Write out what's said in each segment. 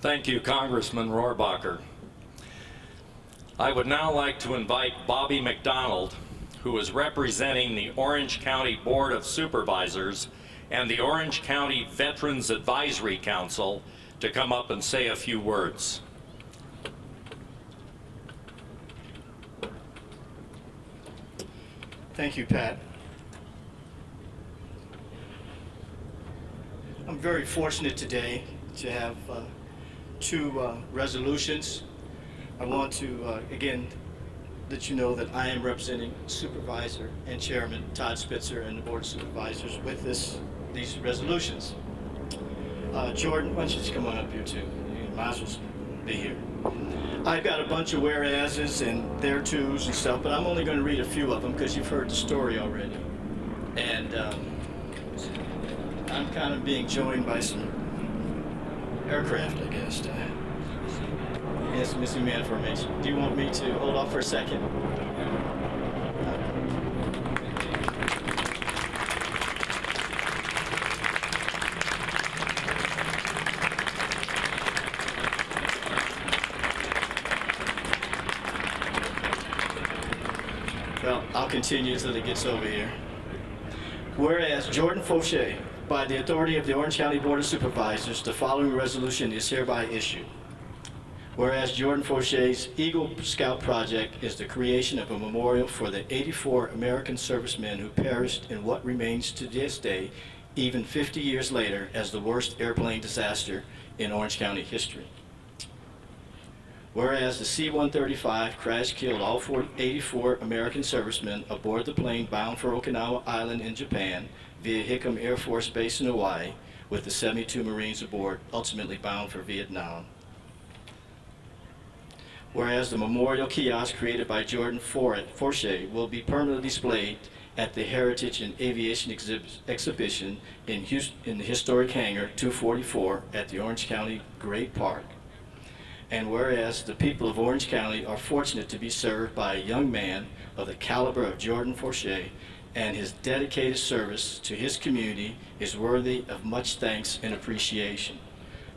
Thank you, Congressman Rohrbacher. I would now like to invite Bobby MacDonald, who is representing the Orange County Board of Supervisors and the Orange County Veterans Advisory Council, to come up and say a few words. Thank you, Pat. I'm very fortunate today to have two resolutions. I want to, again, let you know that I am representing Supervisor and Chairman Todd Spitzer and the Board of Supervisors with these resolutions. Jordan, why don't you just come on up here too? You might as well be here. I've got a bunch of whereases and there tos and stuff, but I'm only going to read a few of them because you've heard the story already. And I'm kind of being joined by some aircraft, I guess. Yes, missing man formation. Do you want me to hold off for a second? Well, I'll continue until it gets over here. Whereas Jordan Fauché, by the authority of the Orange County Board of Supervisors, the following resolution is hereby issued. Whereas Jordan Fauché's Eagle Scout project is the creation of a memorial for the 84 American servicemen who perished in what remains to this day, even 50 years later, as the worst airplane disaster in Orange County history. Whereas the C-135 crash killed all 84 American servicemen aboard the plane bound for Okinawa Island in Japan via Hickam Air Force Base in Hawaii, with the 72 Marines aboard ultimately bound for Vietnam. Whereas the memorial kiosk created by Jordan Fauché will be permanently displayed at the Heritage and Aviation Exhibition in the historic hangar 244 at the Orange County Great Park. And whereas the people of Orange County are fortunate to be served by a young man of the caliber of Jordan Fauché, and his dedicated service to his community is worthy of much thanks and appreciation.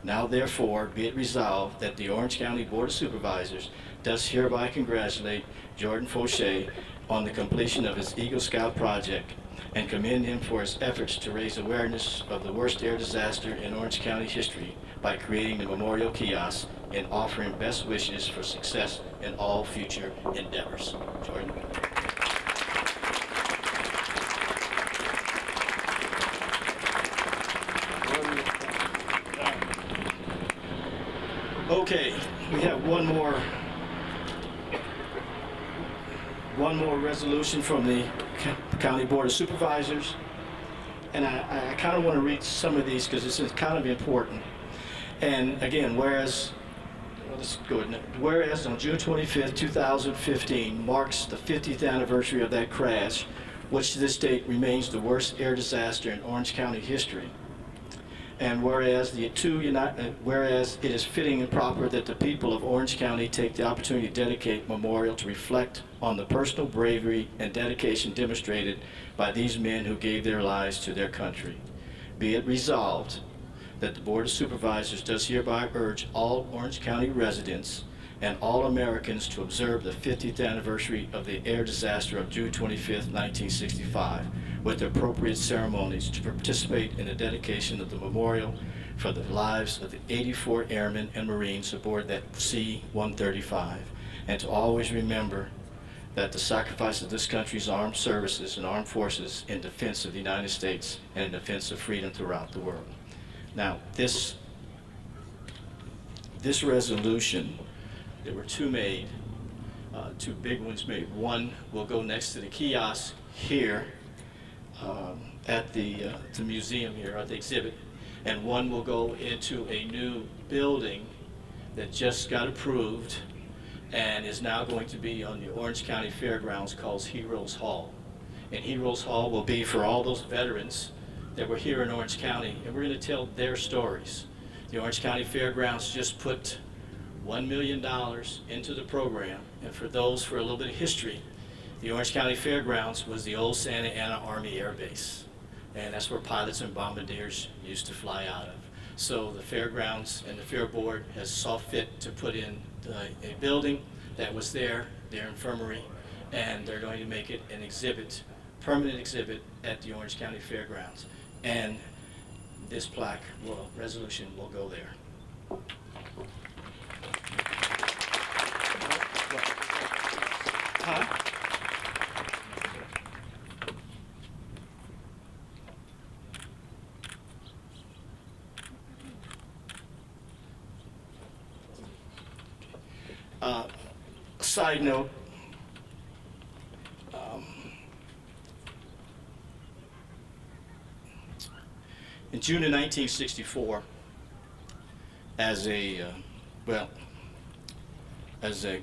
Now therefore be it resolved that the Orange County Board of Supervisors does hereby congratulate Jordan Fauché on the completion of his Eagle Scout project and commend him for his efforts to raise awareness of the worst air disaster in Orange County history by creating the memorial kiosk and offering best wishes for success in all future endeavors. Jordan. Okay, we have one more resolution from the County Board of Supervisors, and I kind of want to read some of these because it's kind of important. And again, whereas on June 25th, 2015 marks the 50th anniversary of that crash, which to this date remains the worst air disaster in Orange County history. And whereas whereas it is fitting and proper that the people of Orange County take the opportunity to dedicate a memorial to reflect on the personal bravery and dedication demonstrated by these men who gave their lives to their country. Be it resolved that the Board of Supervisors does hereby urge all Orange County residents and all Americans to observe the 50th anniversary of the air disaster of June 25th, 1965, with the appropriate ceremonies to participate in the dedication of the memorial for the lives of the 84 airmen and Marines aboard that C-135, and to always remember that the sacrifice of this country's armed services and armed forces in defense of the United States and in defense of freedom throughout the world. Now, this resolution, there were two made, two big ones made. One will go next to the kiosk here at the museum here, at the exhibit, and one will go into a new building that just got approved and is now going to be on the Orange County Fairgrounds called Heroes Hall. And Heroes Hall will be for all those veterans that were here in Orange County, and we're going to tell their stories. The Orange County Fairgrounds just put $1 million into the program, and for those for a little bit of history, the Orange County Fairgrounds was the old Santa Ana Army Air Base, and that's where pilots and bombardiers used to fly out of. So the fairgrounds and the fair board has saw fit to put in a building that was there, their infirmary, and they're going to make it an exhibit, permanent exhibit at the Orange County Fairgrounds. And this plaque, resolution will go there. Huh? Side note, in June of 1964, as a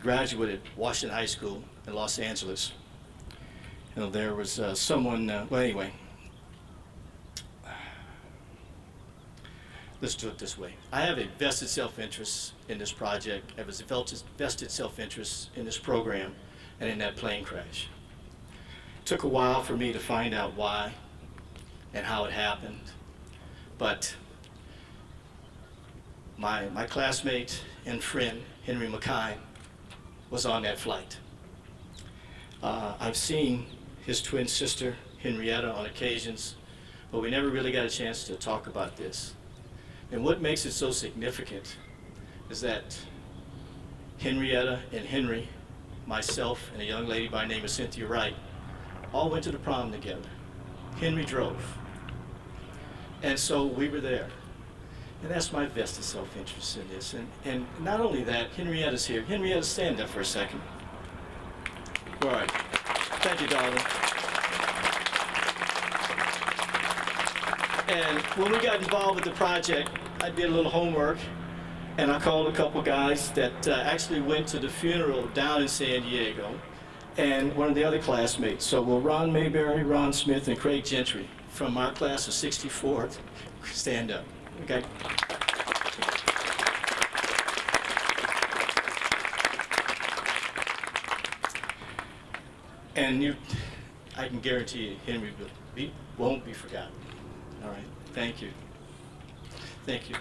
graduate at Washington High School in Los Angeles, there was someone, well, anyway, let's do it this way. I have a vested self-interest in this project. I have a vested self-interest in this program and in that plane crash. It took a while for me to find out why and how it happened, but my classmate and friend, Henry McKine, was on that flight. I've seen his twin sister, Henrietta, on occasions, but we never really got a chance to talk about this. And what makes it so significant is that Henrietta and Henry, myself, and a young lady by the name of Cynthia Wright, all went to the prom together. Henry drove. And so we were there. And that's my vested self-interest in this. And not only that, Henrietta's here. Henrietta, stand up for a second. All right. Thank you, darling. And when we got involved with the project, I did a little homework, and I called a couple guys that actually went to the funeral down in San Diego, and one of the other classmates. So Ron Mayberry, Ron Smith, and Craig Gentry from our class of 64, stand up, okay? And I can guarantee you, Henry won't be forgotten. All right, thank you. Thank you.